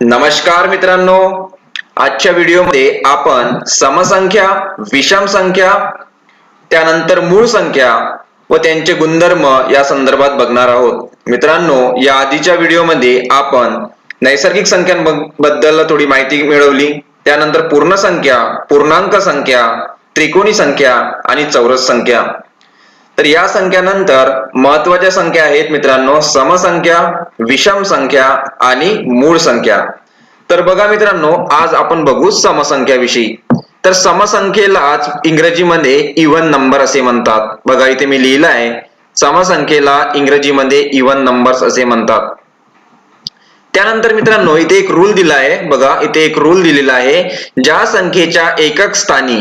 नमस्कार मित्रांनो, आजच्या व्हिडिओमध्ये आपण समसंख्या, विषम संख्या, त्यानंतर मूळ संख्या व त्यांचे गुणधर्म या संदर्भात बघणार आहोत. मित्रांनो, या आधीच्या व्हिडिओमध्ये आपण नैसर्गिक संख्यांबद्दल थोडी माहिती मिळवली. त्यानंतर पूर्ण संख्या, पूर्णांक संख्या, त्रिकोणी संख्या आणि चौरस संख्या. तर या संख्यानंतर महत्वाच्या संख्या आहेत मित्रांनो समसंख्या, विषम संख्या आणि मूळ संख्या. तर बघा मित्रांनो, आज आपण बघू समसंख्याविषयी. तर समसंख्येलाच इंग्रजीमध्ये इव्हन नंबर असे म्हणतात. बघा इथे मी लिहिलं आहे, समसंख्येला इंग्रजीमध्ये इव्हन नंबर्स असे म्हणतात. त्यानंतर मित्रांनो, इथे एक रूल दिला आहे. बघा इथे एक रूल दिलेला आहे, ज्या संख्येच्या एकक स्थानी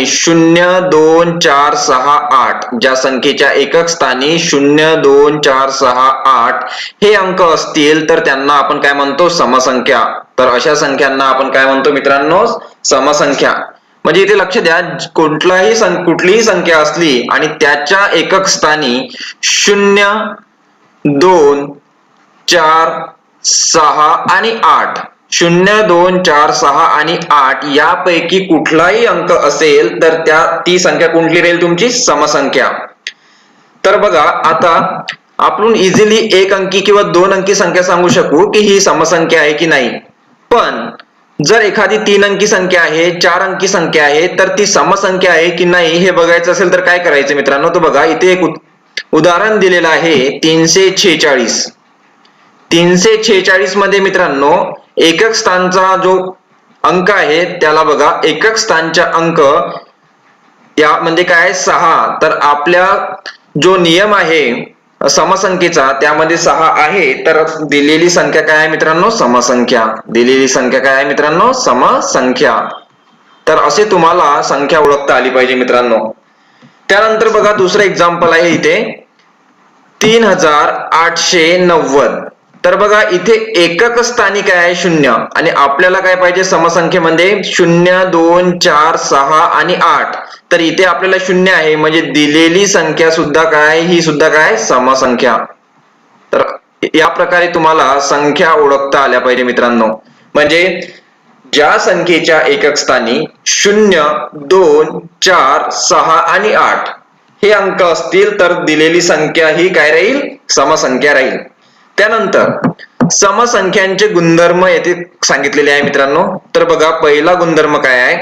0, 2, 4, 6, 8 ज्या संख्येच्या एकक स्थानी 0, 2, 4, 6, 8 हे अंक असतील तर त्यांना आपण काय म्हणतो, समसंख्या. तर अशा संख्यांना आपण काय म्हणतो मित्रांनो, समसंख्या. म्हणजे इथे लक्ष द्या, कुठलीही संख्या असली आणि त्याच्या एकक स्थानी 0, 2, 4, 6 आणि 8 0, 2, 4, 6 आणि 8 यापैकी कुठलाही अंक असेल तर ती संख्या कुठली राहील, तुमची समसंख्या. तर बघा आता आपण इझिली एक अंकी किंवा दोन अंकी संख्या सांगू शकू की ही समसंख्या आहे की नाही. पण जर एखादी 3 अंकी संख्या आहे, 4 अंकी संख्या आहे, तर ती समसंख्या आहे की नाही हे बघायचं असेल तर काय करायचं मित्रांनो. तर बघा इथे एक उदाहरण दिलेलं आहे, 346. 346 मध्ये मित्रांनो एकक स्थानचा जो अंक आहे त्याला बघा, एकक स्थानच्या अंक त्यामध्ये काय 6. तर आपल्या जो नियम आहे समसंख्येचा त्यामध्ये 6 आहे. तर दिलेली संख्या काय आहे मित्रांनो, समसंख्या. दिलेली संख्या काय आहे मित्रांनो, समसंख्या. तर असे तुम्हाला संख्या ओळखता आली पाहिजे मित्रांनो. त्यानंतर बघा दुसरं एक्झाम्पल आहे इथे 3890. तर बघा इथे एकक स्थानी काय आहे, 0 आणि आपल्याला काय पाहिजे समसंख्येमध्ये 0, 2, 4, 6 आणि 8. तर इथे आपल्याला 0 आहे, म्हणजे दिलेली संख्या सुद्धा काय, ही सुद्धा काय, समसंख्या. तर या प्रकारे तुम्हाला संख्या ओळखता आल्या पाहिजे मित्रांनो. म्हणजे ज्या संख्येच्या एकक स्थानी 0, 2, 4, 6 आणि 8 हे अंक असतील तर दिलेली संख्या ही काय राहील, समसंख्या राहील. त्यानंतर समसंख्यांचे गुणधर्म येथे सांगितलेले आहे मित्रांनो. तर बघा पहिला गुणधर्म काय आहे,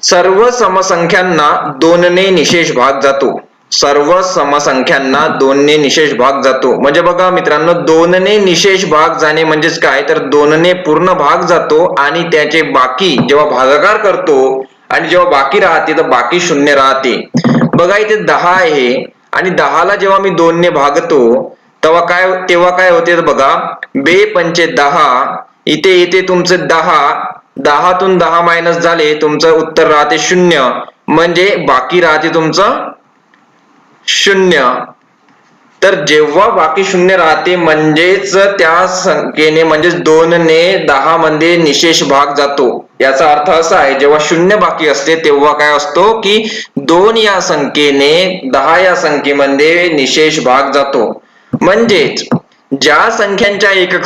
सर्व समसंख्यांना 2 ने निशेष भाग जातो. सर्व समसंख्यांना 2 ने निशेष भाग जातो. म्हणजे बघा मित्रांनो, 2 ने निशेष भाग जाणे म्हणजेच काय, तर 2 ने पूर्ण भाग जातो आणि त्याचे बाकी जेव्हा भागाकार करतो आणि जेव्हा बाकी राहते तर बाकी 0 राहते. बघा इथे 10 आहे आणि 10 ला जेव्हा मी 2 ने भागतो तेव्हा काय होते, बघा 2 पंचे 10. इथे तुमचं 10तून 10 मायनस झाले, तुमचं उत्तर राहते 0. म्हणजे बाकी राहते तुमचं 0. तर जेव्हा बाकी 0 राहते म्हणजेच त्या संख्येने म्हणजेच 2 ने 10 मध्ये निशेष भाग जातो. याचा अर्थ असा आहे, जेव्हा 0 बाकी असते तेव्हा काय असतो की 2 या संख्येने 10 या संख्येमध्ये निशेष भाग जातो. म्हणजेच ज्या संख्यांच्या एकक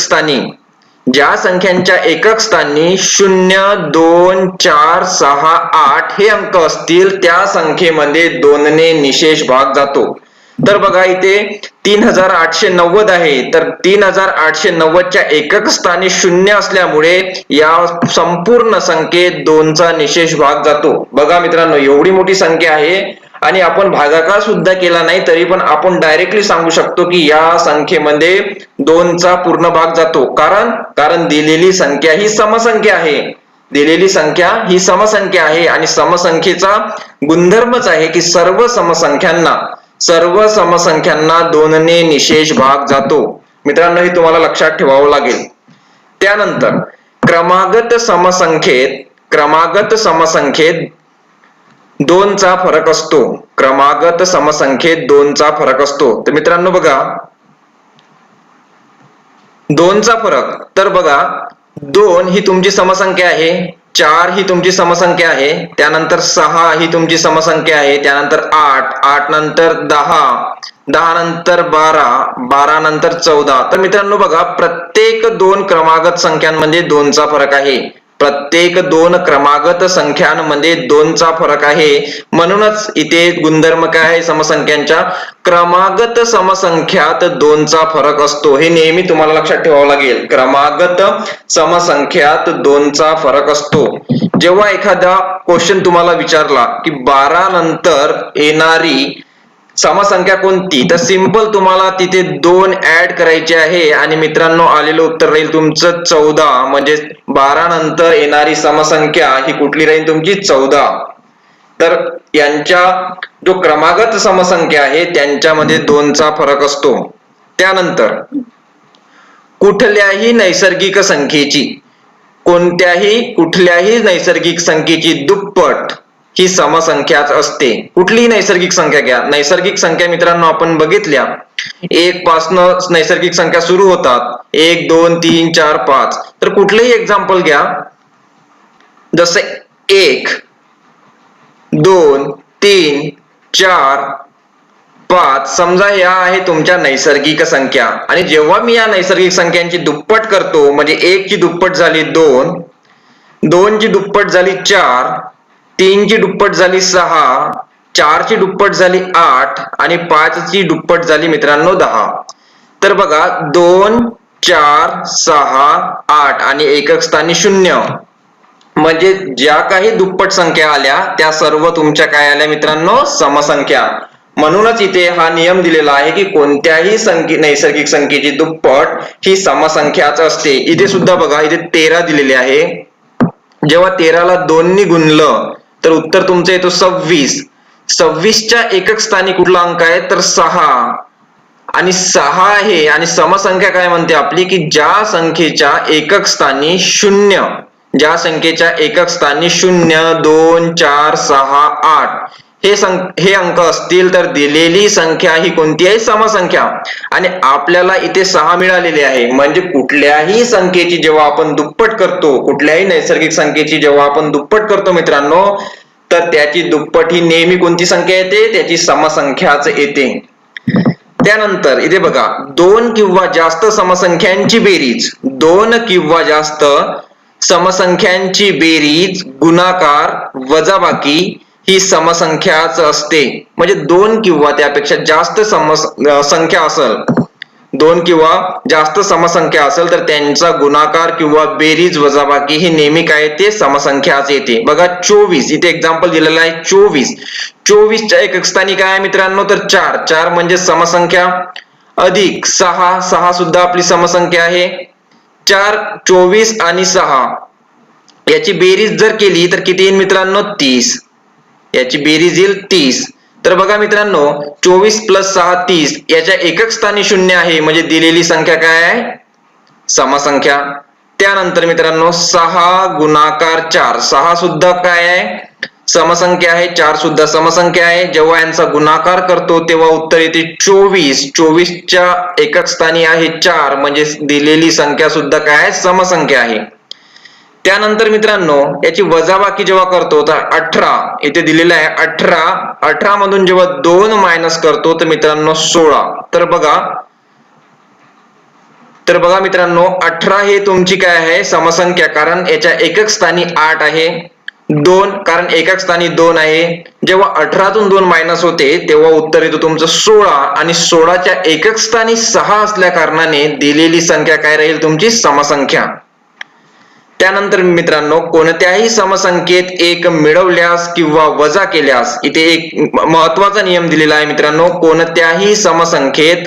स्थानी 0, 2, 4, 6, 8 हे अंक असतील त्या संख्येमध्ये 2 ने निशेष भाग जातो. तर बघा इथे 3890 आहे. तर 3890 च्या एकक स्थानी 0 असल्यामुळे या संपूर्ण संख्येत 2 चा निशेष भाग जातो. बघा मित्रांनो, एवढी मोठी संख्या आहे आणि आपण भागाकार सुद्धा केला नाही तरी पण आपण डायरेक्टली सांगू शकतो की या संख्येमध्ये 2 चा पूर्ण भाग जातो. कारण दिलेली संख्या ही समसंख्या आहे. दिलेली संख्या ही समसंख्या आहे आणि समसंख्येचा गुणधर्मच आहे की सर्व समसंख्यांना 2 ने निशेष भाग जातो. मित्रांनो, हे तुम्हाला लक्षात ठेवावं लागेल. त्यानंतर क्रमागत समसंख्येत 2 चा फरक असतो. क्रमागत समसंख्येत 2 चा फरक असतो. तर मित्रांनो बघा 2 चा फरक, तर बघा 2 ही तुमची समसंख्या आहे, 4 ही तुमची समसंख्या आहे, त्यानंतर 6 ही तुमची समसंख्या आहे, त्यानंतर 8 नंतर 10, 10 नंतर 12, 12 नंतर 14. तर मित्रांनो बघा, प्रत्येक दोन क्रमागत संख्यांमध्ये 2चा फरक आहे. प्रत्येक दोन क्रमागत संख्यांमध्ये 2चा फरक आहे. म्हणूनच इथे गुणधर्म काय आहे समसंख्यांच्या, क्रमागत समसंख्यात 2चा फरक असतो. हे नेहमी तुम्हाला लक्षात ठेवावं लागेल. क्रमागत समसंख्यात 2चा फरक असतो. जेव्हा एखादा क्वेश्चन तुम्हाला विचारला की 12 नंतर येणारी समसंख्या कोणती, तर सिंपल तुम्हाला तिथे 2 ऍड करायचे आहे आणि मित्रांनो आलेलं उत्तर राहील तुमचं 14. म्हणजे 12 नंतर येणारी समसंख्या ही कुठली राहील तुमची 14. तर यांच्या जो क्रमागत समसंख्या आहे त्यांच्यामध्ये 2चा फरक असतो. त्यानंतर कुठल्याही नैसर्गिक संख्येची, कुठल्याही नैसर्गिक संख्येची दुप्पट ही समसंख्याच असते. कुठलीही नैसर्गिक संख्या घ्या. नैसर्गिक संख्या मित्रांनो आपण बघितल्या, 1 पासनं नैसर्गिक संख्या सुरू होतात. 1 2 3 4 5. तर कुठलंही एक्झाम्पल घ्या, जसे 1 2 3 4 5. समजा या आहे तुमच्या नैसर्गिक संख्या आणि जेव्हा मी या नैसर्गिक संख्यांची दुप्पट करतो, म्हणजे 1 ची दुप्पट झाली 2, 2 ची दुप्पट झाली 4, 3 ची दुप्पट झाली 6, 4 ची दुप्पट झाली 8 आणि 5 ची दुप्पट झाली मित्रांनो 10. तर बघा 2 4 6 8 आणि एकक स्थानी 0. म्हणजे ज्या काही दुप्पट संख्या आल्या त्या सर्व तुमच्या काय आल्या मित्रांनो, समसंख्या. म्हणूनच इथे हा नियम दिलेला आहे की कोणत्याही नैसर्गिक संख्येची दुप्पट ही समसंख्याच असते. इथे सुद्धा बघा, इथे 13 दिलेले आहे. जेव्हा 13 ला 2 ने गुणलं तर उत्तर तुमचं येतो 26. 26च्या एकक स्थानी कुठला अंक आहे तर 6 आणि 6 आहे. आणि समसंख्या काय म्हणते आपली की ज्या संख्येच्या एकक स्थानी 0, ज्या संख्येच्या एकक स्थानी 0 2 4 6 8 हे अंक असतील तर दिलेली संख्या ही कोणती आहे, समसंख्या. आणि आपल्याला इथे 6 मिळालेले आहे. म्हणजे कुठल्याही संख्येची जेव्हा आपण दुप्पट करतो, कुठल्याही नैसर्गिक संख्येची जेव्हा आपण दुप्पट करतो मित्रांनो, तर त्याची दुप्पट ही नेहमी कोणती संख्या येते, त्याची समसंख्याच येते. त्यानंतर इथे बघा, 2 किंवा जास्त समसंख्यांची बेरीज, 2 किंवा जास्त समसंख्यांची बेरीज, गुणाकार, वजाबाकी ही समसंख्याच असते. म्हणजे 2 किंवा त्यापेक्षा जास्त संख्या असेल, 2 किंवा जास्त समसंख्या असेल तर त्यांचा गुणाकार किंवा बेरीज वजाबाकी ही नेहमी काय येते, समसंख्याच येते. बघा 24 इथे एक्झाम्पल दिलेलं आहे. 24च्या एकक स्थानी काय आहे मित्रांनो तर 4. 4 म्हणजे समसंख्या, अधिक 6, 6 सुद्धा आपली समसंख्या आहे. 4 24 आणि 6 याची बेरीज जर केली तर किती येईल मित्रांनो, 30. याची बेरीज येईल 30. तर बघा मित्रांनो 24 प्लस 6 30. याच्या एकक स्थानी 0 आहे. म्हणजे दिलेली संख्या काय आहे, समसंख्या. त्यानंतर मित्रांनो 6 गुणाकार 4, 6 सुद्धा काय आहे, समसंख्या आहे. 4 सुद्धा समसंख्या आहे. जेव्हा यांचा गुणाकार करतो तेव्हा उत्तर येते 24. 24च्या एकक स्थानी आहे 4. म्हणजे दिलेली संख्या सुद्धा काय आहे, समसंख्या आहे. त्यानंतर मित्रांनो याची वजाबाकी जेव्हा करतो तर 18 इथे दिलेलं आहे. 18 मधून जेव्हा 2 मायनस करतो तर मित्रांनो 16. तर बघा मित्रांनो 18 हे तुमची काय आहे, समसंख्या. कारण याच्या एकक स्थानी 8 आहे. 2 कारण एकक स्थानी 2 आहे. जेव्हा 18 तून 2 मायनस होते तेव्हा उत्तर येतो तुमचं 16. आणि 16च्या एकक स्थानी 6 असल्या कारणाने दिलेली संख्या काय राहील तुमची, समसंख्या. त्यानंतर मित्रांनो कोणत्याही समसंख्येत 1 मिळवल्यास किंवा वजा केल्यास, इथे एक महत्वाचा नियम दिलेला आहे मित्रांनो, कोणत्याही समसंख्येत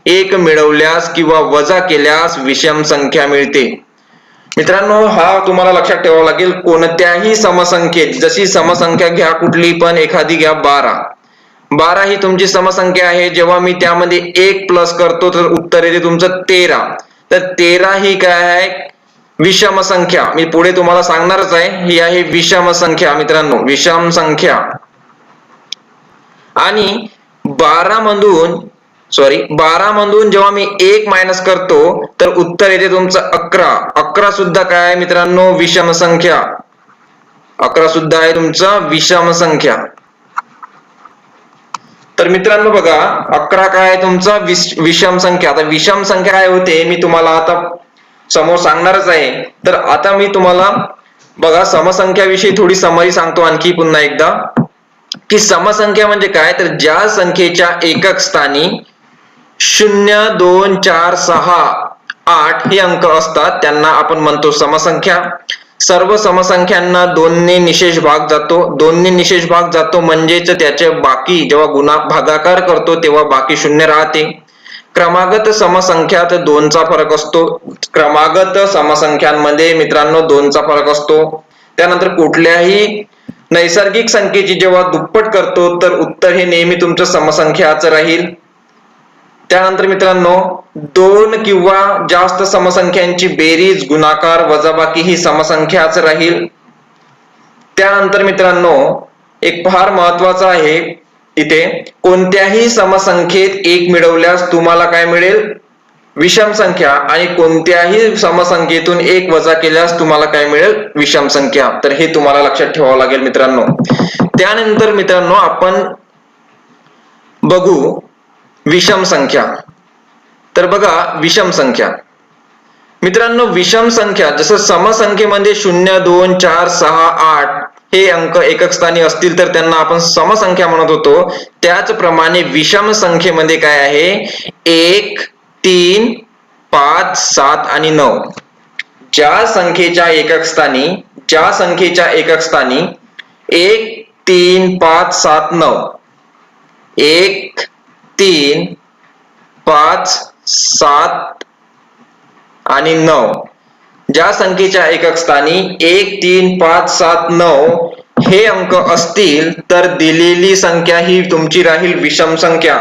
1 मिळवल्यास किंवा वजा केल्यास विषम संख्या मिळते. मित्रांनो हा तुम्हाला लक्षात ठेवावा लागेल. कोणत्याही समसंख्येत, जशी समसंख्या घ्या कुठली पण एखादी घ्या, 12 ही तुमची समसंख्या आहे. जेव्हा मी त्यामध्ये 1 प्लस करतो तर उत्तर येते तुमचं 13. तर 13 ही काय आहे, विषम संख्या. मी पुढे तुम्हाला सांगणारच आहे. ही आहे विषम संख्या मित्रांनो, विषम संख्या. आणि 12 मधून जेव्हा मी 1 मायनस करतो तर उत्तर येते तुमचं 11. 11 सुद्धा काय आहे मित्रांनो, विषम संख्या. 11 सुद्धा आहे तुमचं विषम संख्या. तर मित्रांनो बघा 11 काय आहे तुमचा विषम संख्या. आता विषम संख्या काय होते मी तुम्हाला आता समोर सांगणारच आहे. तर आता मी तुम्हाला बघा समसंख्याविषयी थोडी समरी सांगतो आणखी पुन्हा एकदा, की समसंख्या म्हणजे काय, तर ज्या संख्येच्या एकक स्थानी 0, 2, 4, 6, 8 हे अंक असतात त्यांना आपण म्हणतो समसंख्या. सर्व समसंख्यांना 2 ने निशेष भाग जातो. 2 ने निशेष भाग जातो म्हणजेच त्याचे बाकी जेव्हा भागाकार करतो तेव्हा बाकी 0 राहते. क्रमागत समसंख्यात 2 चा फरक असतो. क्रमागत समसंख्यांमध्ये मित्रांनो 2 चा फरक असतो. त्यानंतर कुठल्याही नैसर्गिक संख्येची जेव्हा दुप्पट करतो तर उत्तर हे नेहमी तुमचं समसंख्याच राहील. त्यानंतर मित्रांनो 2 किंवा जास्त समसंख्यांची बेरीज, गुणाकार, वजाबाकी ही समसंख्याच राहील. त्यानंतर मित्रांनो एक फार महत्वाचा आहे इथे, कोणत्याही समसंख्येत 1 मिळवल्यास तुम्हाला काय मिळेल, विषम संख्या, आणि कोणत्याही समसंख्येतून 1 वजा केल्यास तुम्हाला काय मिळेल, विषम संख्या. तर हे तुम्हाला लक्षात ठेवावं लागेल मित्रांनो. त्यानंतर मित्रांनो आपण बघू विषम संख्या. तर बघा विषम संख्या मित्रांनो, विषम संख्या जसं समसंख्येमध्ये 0, 2, 4, 6, 8 हे अंक एकक स्थानी असतील तर त्यांना आपण समसंख्या म्हणत होतो. त्याचप्रमाणे विषम संख्येमध्ये काय आहे, 1, 3, 5, 7 आणि 9 ज्या संख्येच्या एकक स्थानी 1, 3, 5, 7, 9 1, 3, 5, 7 आणि 9 ज्या संख्येच्या एकक स्थानी 1, 3, 5, 7, 9 हे अंक असतील तर दिलेली संख्या ही तुमची राहील विषम संख्या.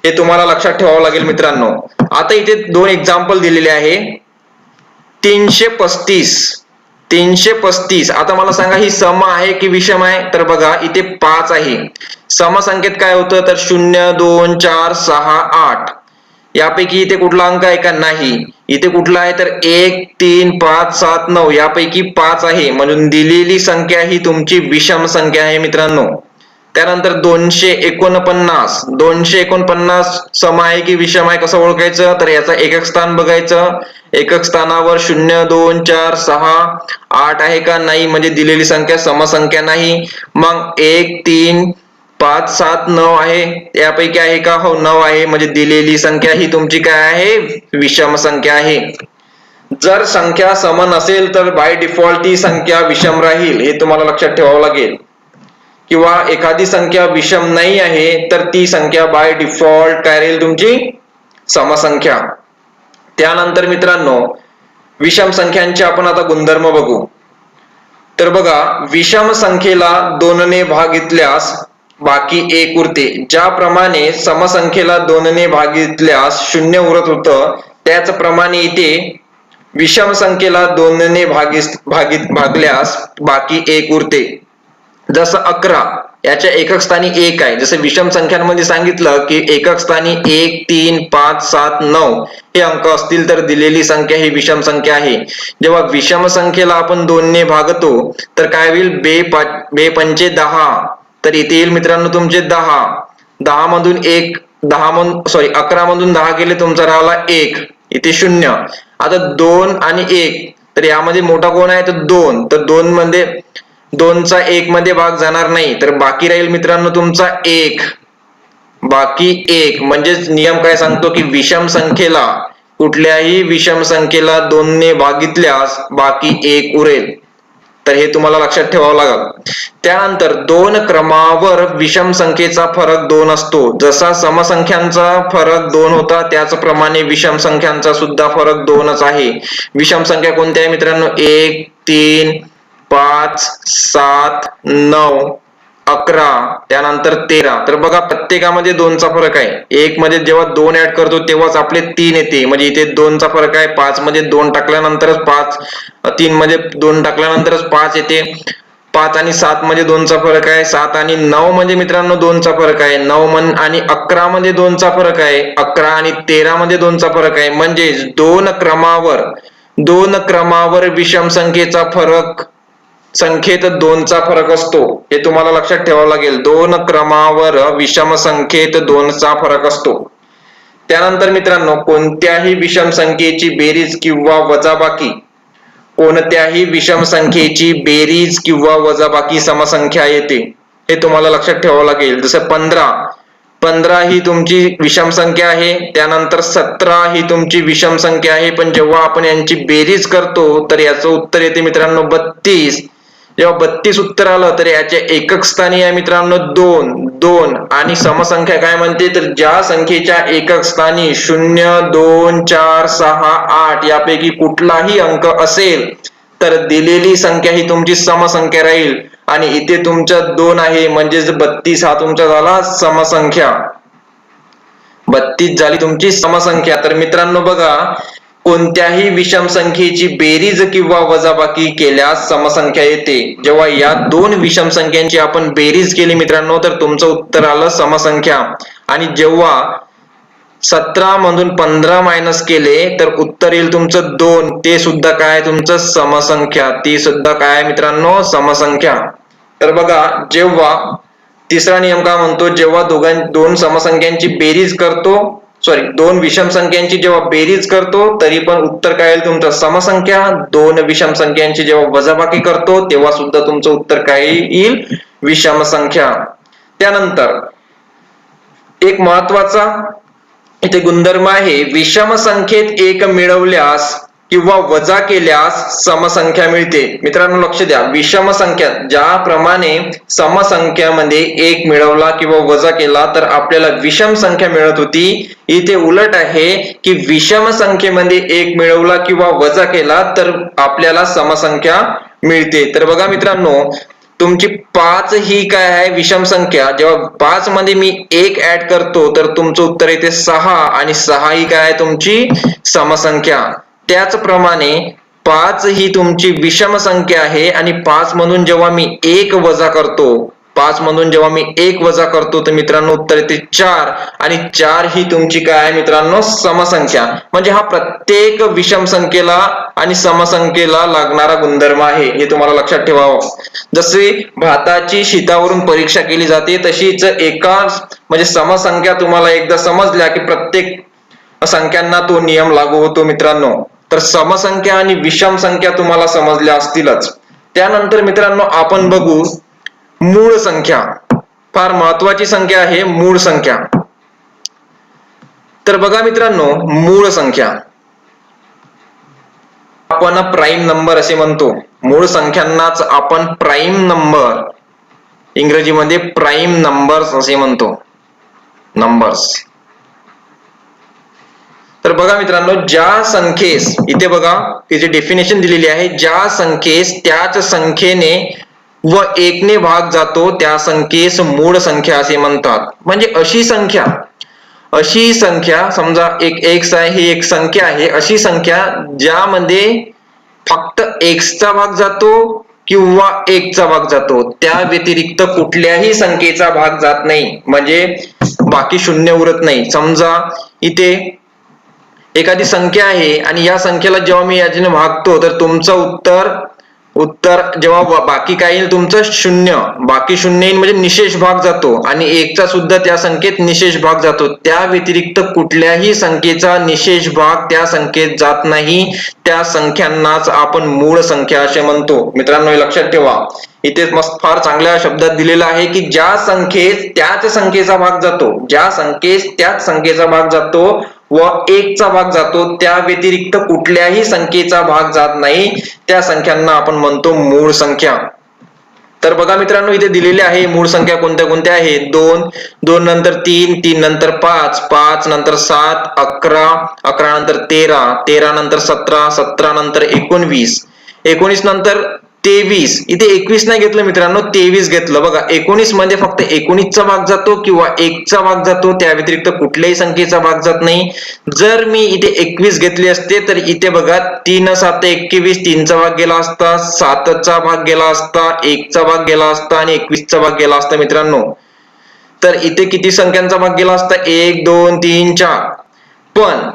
हे तुम्हाला लक्षात ठेवावं लागेल मित्रांनो. आता इथे 2 एक्झाम्पल दिलेले आहे. 335. आता मला सांगा ही सम आहे की विषम आहे, तर बघा इथे 5 आहे. समसंख्येत काय होतं, तर 0, 2, 4, 6, 8 यापैकी इथे कुठला अंक आहे का, नाही. इथे कुठला आहे, तर 1, 3, 5, 7, 9 यापैकी 5 आहे, म्हणून दिलेली संख्या ही तुमची विषम संख्या आहे मित्रांनो. त्यानंतर 249 सम आहे की विषम आहे कसं ओळखायचं, तर याचा एकक स्थान बघायचं. एकक स्थानावर 0, 2, 4, 6, 8 आहे का, नाही, म्हणजे दिलेली संख्या समसंख्या नाही. मग 1, 3, 5, 7, 9 आहे, यापैकी आहे का, हो 9 आहे, म्हणजे दिलेली संख्या ही तुमची काय आहे, विषम संख्या आहे. जर संख्या सम नसेल तर बाय डिफॉल्ट ती संख्या विषम राहील, हे तुम्हाला लक्षात ठेवावं लागेल. किंवा एखादी संख्या विषम नाही आहे तर ती संख्या बाय डिफॉल्ट काय राहील, तुमची समसंख्या. त्यानंतर मित्रांनो विषम संख्यांचे आपण आता गुणधर्म बघू. तर बघा विषम संख्येला 2 ने भागितल्यास बाकी 1 उरते. ज्याप्रमाणे समसंख्येला 2 ने भागितल्यास 0 उरत होतं, त्याचप्रमाणे इथे विषम संख्येला 2 ने भागल्यास बाकी 1 उरते. जसं 11 याच्या एकक स्थानी 1 आहे. जसं विषम संख्यांमध्ये सांगितलं की एकक स्थानी 1, 3, 5, 7, 9 हे अंक असतील तर दिलेली संख्या ही विषम संख्या आहे. जेव्हा विषम संख्येला आपण 2 ने भागतो तर काय होईल, 2 पंचे 10, तर इथे येईल मित्रांनो तुमचे 10 मधून 11 मधून 10 गेले, तुमचा राहिला 1, इथे 0. आता 2 आणि 1, तर यामध्ये मोठा कोण आहे, तर 2, तर 2 मध्ये 2 चा 1 मध्ये भाग जाणार नाही, तर बाकी राहील मित्रांनो तुमचा 1. बाकी 1 म्हणजेच नियम काय सांगतो की विषम संख्येला, कुठल्याही विषम संख्येला 2 ने भागितल्यास बाकी 1 उरेल. तर हे तुम्हाला लक्षात ठेवावं लागेल. त्यानंतर 2 क्रमावर विषम संख्येचा फरक 2 असतो. जसा समसंख्यांचा फरक 2 होता त्याचप्रमाणे विषम संख्यांचा सुद्धा फरक 2च आहे. विषम संख्या कोणत्या आहे मित्रांनो, 1, 3, 5, 7, 9, 11 त्यानंतर 13. तर बघा प्रत्येकामध्ये 2 चा फरक आहे. 1 मध्ये जेव्हा 2 ऍड करतो तेव्हाच आपले 3 येते, म्हणजे इथे 2 चा फरक आहे. 5 मध्ये 2 टाकल्यानंतरच 5, 3 मध्ये 2 टाकल्यानंतरच 5 येते. 5 आणि 7 मध्ये 2 चा फरक आहे. 7 आणि 9 मध्ये मित्रांनो 2 चा फरक आहे. 9 आणि 11 मध्ये 2 चा फरक आहे. 11 आणि 13 मध्ये 2 चा फरक आहे. म्हणजेच 2 क्रमावर विषम संख्येचा फरक संख्येत 2चा फरक असतो, हे तुम्हाला लक्षात ठेवावं लागेल. 2 क्रमावर विषम संख्येत 2चा फरक असतो. त्यानंतर मित्रांनो, कोणत्याही विषम संख्येची बेरीज किंवा वजाबाकी, कोणत्याही विषम संख्येची बेरीज किंवा वजाबाकी समसंख्या येते, हे तुम्हाला लक्षात ठेवावं लागेल. जसं 15 ही तुमची विषम संख्या आहे, त्यानंतर 17 ही तुमची विषम संख्या आहे, पण जेव्हा आपण यांची बेरीज करतो तर याचं उत्तर येते मित्रांनो 32. जेव्हा 32 उत्तर आलं तर याच्या एकक स्थानी आहे मित्रांनो 2 आणि समसंख्या काय म्हणते, तर ज्या संख्येच्या एकक स्थानी 0, 2, 4, 6, 8 यापैकी कुठलाही अंक असेल तर दिलेली संख्या ही तुमची समसंख्या राहील. आणि इथे तुमच्या 2 आहे, म्हणजेच 32 हा तुमचा झाला समसंख्या. 32 झाली तुमची समसंख्या. तर मित्रांनो बघा, कोणत्याही विषम संख्येची बेरीज किंवा वजाबाकी केल्यास समसंख्या येते. जेव्हा या 2 विषम संख्यांची आपण बेरीज केली मित्रांनो तर तुमचं उत्तर आलं समसंख्या. आणि जेव्हा 17 मधून 15 मायनस केले तर उत्तर येईल तुमचं 2, ते सुद्धा काय तुमचं समसंख्या, ती सुद्धा काय मित्रांनो समसंख्या. तर बघा, जेव्हा तिसरा नियम काय म्हणतो, जेव्हा दोन समसंख्यांची बेरीज करतो, दोन विषम संख्यांची जेव्हा बेरीज करतो तरी पण उत्तर काय येईल तुमचं समसंख्या. 2 विषम संख्यांची जेव्हा वजाबाकी करतो तेव्हा सुद्धा तुमचं उत्तर काय येईल, विषम संख्या. त्यानंतर एक महत्वाचा इथे गुणधर्म आहे, विषम संख्येत 1 मिळवल्यास किंवा वजा केल्यास समसंख्या मिळते. मित्रांनो लक्ष द्या, विषम संख्या ज्याप्रमाणे समसंख्यामध्ये 1 मिळवला किंवा वजा केला तर आपल्याला विषम संख्या मिळत होती, इथे उलट आहे की विषम संख्येमध्ये 1 मिळवला किंवा वजा केला तर आपल्याला समसंख्या मिळते. तर बघा मित्रांनो, तुमची 5 ही काय आहे विषम संख्या, जेव्हा 5 मध्ये मी 1 ऍड करतो तर तुमचं उत्तर येते 6 आणि 6 ही काय आहे तुमची समसंख्या. त्याचप्रमाणे 5 ही तुमची विषम संख्या आहे आणि 5 मधून जेव्हा मी 1 वजा करतो, 5 मधून जेव्हा मी 1 वजा करतो तर मित्रांनो उत्तर येते 4 आणि 4 ही तुमची काय आहे मित्रांनो समसंख्या. म्हणजे हा प्रत्येक विषम संख्येला आणि समसंख्येला लागणारा गुणधर्म आहे, हे तुम्हाला लक्षात ठेवावं. जसे भाताची शीतावरून परीक्षा केली जाते तशीच एका म्हणजे समसंख्या तुम्हाला एकदा समजल्या की प्रत्येक संख्यांना तो नियम लागू होतो मित्रांनो. तर समसंख्या आणि विषम संख्या तुम्हाला समजल्या असतीलच. त्यानंतर मित्रांनो आपण बघू मूळ संख्या, फार महत्वाची संख्या आहे मूळ संख्या. तर बघा मित्रांनो, मूळ संख्या आपण प्राईम नंबर असे म्हणतो. मूळ संख्यांनाच आपण प्राईम नंबर, इंग्रजीमध्ये प्राईम नंबर्स असे म्हणतो, नंबर्स. तर बघा मित्रांनो, ज्या संख्येस, इथे बघा तिची डेफिनेशन दिलेली आहे, ज्या संख्येस त्याच संख्येने व 1 ने भाग जातो त्या संख्येस मूळ संख्या असे म्हणतात. म्हणजे अशी संख्या समजा एक x आहे, ही एक संख्या आहे, अशी संख्या ज्यामध्ये फक्त x चा भाग जातो किंवा 1 चा भाग जातो, त्या व्यतिरिक्त कुठल्याही संख्येचा भाग जात नाही, म्हणजे बाकी शून्य उरत नाही. समजा इथे एखादी संख्या आहे आणि या संख्येला जेव्हा मी याच्याने भागतो तर तुमचं उत्तर जेव्हा बाकी काय येईल तुमचं शून्य, बाकी शून्य येईल म्हणजे निशेष भाग जातो आणि 1 चा सुद्धा त्या संख्येत निशेष भाग जातो. त्या व्यतिरिक्त कुठल्याही संख्येचा निशेष भाग त्या संख्येत जात नाही, त्या संख्यांनाच आपण मूळ संख्या असे म्हणतो. मित्रांनो हे लक्षात ठेवा, इथे मस्त फार चांगल्या शब्दात दिलेला आहे की ज्या संख्येस त्याच संख्येचा भाग जातो, ज्या संख्येस त्याच संख्येचा भाग जातो व 1 चा भाग जातो, त्या व्यतिरिक्त कुठल्याही संख्येचा भाग जात नाही, त्या संख्यांना आपण म्हणतो मूळ संख्या. तर बघा मित्रांनो, इथे दिलेले आहे मूळ संख्या कोणत्या कोणत्या आहेत. 2 नंतर 3 नंतर 5 नंतर 7 11 नंतर 13 नंतर 17 नंतर 19 नंतर 23. इथे 21 नाही घेतलं मित्रांनो, 23 घेतलं. बघा 19 मध्ये फक्त 19 चा भाग जातो किंवा 1 चा भाग जातो, त्या व्यतिरिक्त कुठल्याही संख्येचा भाग जात नाही. जर मी इथे 21 घेतले असते तर इथे बघा 3 7 21, 3 चा भाग गेला असता, 7 चा भाग गेला असता, 1 चा भाग गेला असता आणि 21 चा भाग गेला असता मित्रांनो. तर इथे किती संख्यांचा भाग गेला असता, 1 2 3 4. पण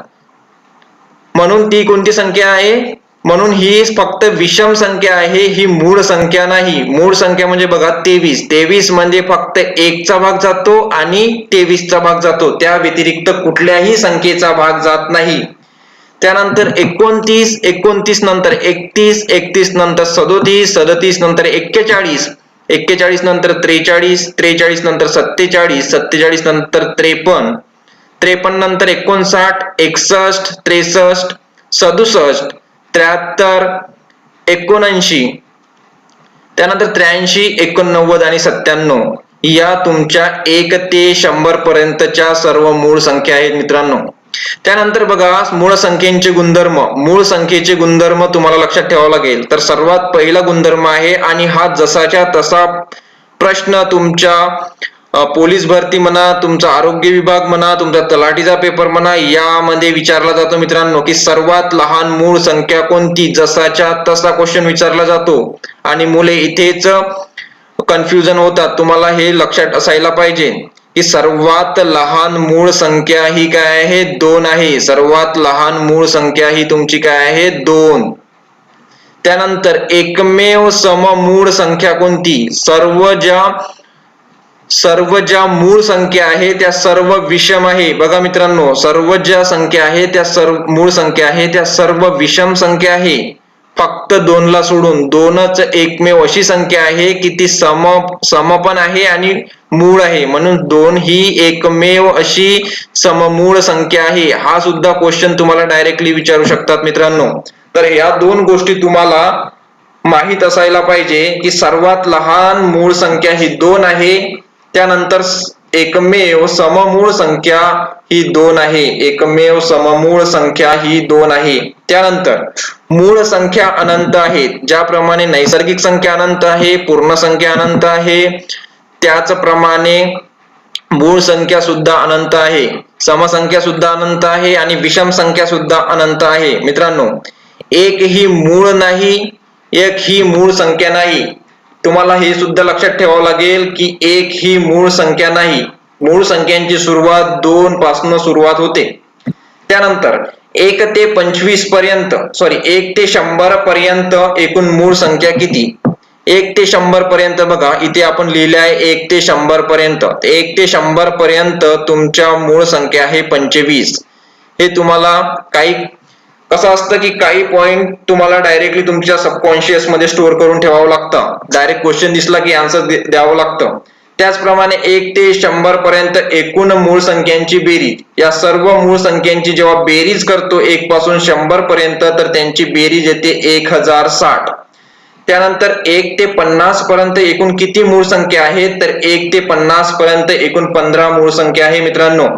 म्हणून ती कोणती संख्या आहे, म्हणून ही फक्त विषम संख्या आहे, ही मूळ संख्या नाही. मूळ संख्या म्हणजे बघा 23. 23 म्हणजे फक्त 1 चा भाग जातो आणि 23 चा भाग जातो, त्या व्यतिरिक्त कुठल्याही संख्येचा भाग जात नाही. त्यानंतर 29, 29 नंतर 31, 31 नंतर 37, 37 नंतर 41, 41 नंतर 43, 43 नंतर 47, 47 नंतर 53, 53 नंतर 59, 61, 63, 67, 73, 79, त्यानंतर 83, 89 आणि 97 या तुमच्या 1 ते 100 पर्यंतच्या सर्व मूळ संख्या आहेत मित्रांनो. त्यानंतर बघा मूळ संख्येचे गुणधर्म. मूळ संख्येचे गुणधर्म तुम्हाला लक्षात ठेवावं लागेल. तर सर्वात पहिला गुणधर्म आहे, आणि हा जसाच्या तसा प्रश्न तुमच्या पोलीस भरती म्हणा, तुमचा आरोग्य विभाग म्हणा, तुमचा तलाठीचा पेपर म्हणा, यामध्ये विचारला जातो मित्रांनो, की सर्वात लहान मूळ संख्या कोणती, जसाच्या तसा क्वेश्चन विचारला जातो. आणि मुले इथेच कन्फ्युजन होतात. तुम्हाला हे लक्षात असायला पाहिजे की सर्वात लहान मूळ संख्या ही काय आहे, 2 आहे. सर्वात लहान मूळ संख्या ही तुमची काय आहे, 2. त्यानंतर एकमेव सममूळ संख्या कोणती, सर्व ज्या मूळ संख्या आहे त्या सर्व विषम आहे. बघा मित्रांनो, सर्व ज्या संख्या आहे त्या मूळ संख्या आहे त्या सर्व विषम संख्या आहे. फक्त 2 ला सोडून. 2च एकमेव अशी संख्या आहे की ती सम पण आहे आणि मूळ आहे, म्हणून 2 ही एकमेव अशी सममूळ संख्या आहे. हा सुद्धा क्वेश्चन तुम्हाला डायरेक्टली विचारू शकतात मित्रांनो. तर या 2 गोष्टी तुम्हाला माहित असायला पाहिजे की सर्वात लहान मूळ संख्या ही 2 आहे. त्यानंतर एकमेव सममूळ संख्या ही 2 आहे. एकमेव सममूळ संख्या ही 2 आहे. त्यानंतर मूळ संख्या अनंत आहेत. ज्याप्रमाणे नैसर्गिक संख्या अनंत आहे, पूर्ण संख्या अनंत आहे, त्याचप्रमाणे मूळ संख्या सुद्धा अनंत आहे, समसंख्या सुद्धा अनंत आहे आणि विषम संख्या सुद्धा अनंत आहे. मित्रांनो, एक ही मूळ नाही, एक ही मूळ संख्या नाही. तुम्हाला हे सुद्धा लक्षात ठेवावं लागेल की एक ही मूळ संख्या नाही. मूळ संख्यांची सुरुवात 2 पासून सुरुवात होते. त्यानंतर 1 ते 25 पर्यंत 1 ते 100 पर्यंत एकूण मूळ संख्या किती. 1 ते 100 पर्यंत बघा इथे आपण लिहिले आहे 1 ते 100 पर्यंत. 1 ते 100 पर्यंत तुमच्या मूळ संख्या आहे 25. हे तुम्हाला काही कसं असतं की काही पॉइंट तुम्हाला डायरेक्टली तुमच्या सबकॉन्शियस मध्ये स्टोअर करून ठेवावं लागतं. डायरेक्ट क्वेश्चन दिसला की आन्सर द्यावं लागतं. त्याचप्रमाणे 1 ते 100 पर्यंत एकूण मूळ संख्यांची बेरीज, या सर्व मूळ संख्यांची जेव्हा बेरीज करतो 1 पासून 100 पर्यंत, तर त्यांची बेरीज येते 1060. त्यानंतर 1 ते 50 पर्यंत एकूण किती मूळ संख्या आहेत, तर 1 ते 50 पर्यंत एकूण 15 मूळ संख्या आहे मित्रांनो.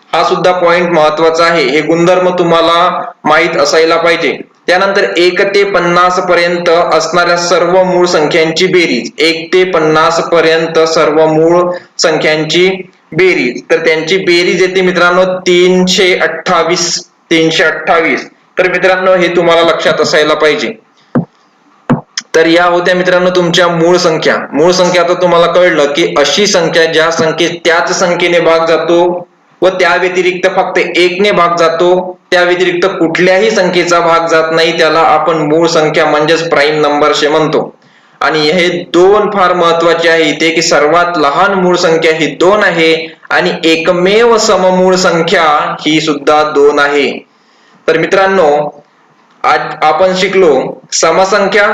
हा सुद्धा पॉइंट महत्वाचा आहे. हे गुणधर्म तुम्हाला माहित असायला पाहिजे. त्यानंतर 1 ते 50 पर्यंत असणाऱ्या सर्व मूळ संख्यांची बेरीज, 1 ते 50 पर्यंत सर्व मूळ संख्यांची बेरीज, तर त्यांची बेरीज येते मित्रांनो 328. 328. तर मित्रांनो हे तुम्हाला लक्षात असायला पाहिजे. तर या होत्या मित्रांनो तुमच्या मूळ संख्या. मूळ संख्या आता तुम्हाला कळलं की अशी संख्या ज्या संख्येत त्याच संख्येने भाग जातो व त्या व्यतिरिक्त फक्त 1 ने भाग जातो, त्या व्यतिरिक्त कुठल्याही संख्येचा भाग जात नाही, त्याला आपण मूळ संख्या म्हणजेच प्राईम नंबर असे म्हणतो. आणि हे 2 फार महत्वाचे आहे इथे की सर्वात लहान मूळ संख्या ही 2 आहे आणि एकमेव सममूळ संख्या ही सुद्धा 2 आहे. तर मित्रांनो, आज आपण शिकलो समसंख्या,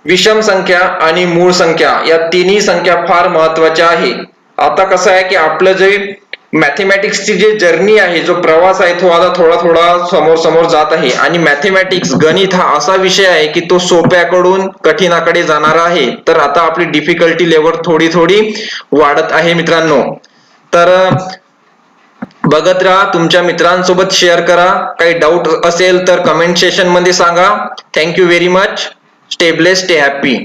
विषम संख्या आणि मूळ संख्या, या तिन्ही संख्या फार महत्वाच्या आहे. आता कसं आहे की आपलं जे मॅथेमॅटिक्सची जे जर्नी आहे, जो प्रवास आहे, तो आता थोडा थोडा समोर समोर जात आहे. आणि मॅथेमॅटिक्स गणित हा असा विषय आहे की तो सोप्याकडून कठीणाकडे जाणारा आहे. तर आता आपली डिफिकल्टी लेवल थोडी थोडी वाढत आहे मित्रांनो. तर बघत राहा, तुमच्या मित्रांसोबत शेअर करा. काही डाऊट असेल तर कमेंट सेक्शन मध्ये सांगा. Thank you very much. Stay blessed, stay happy.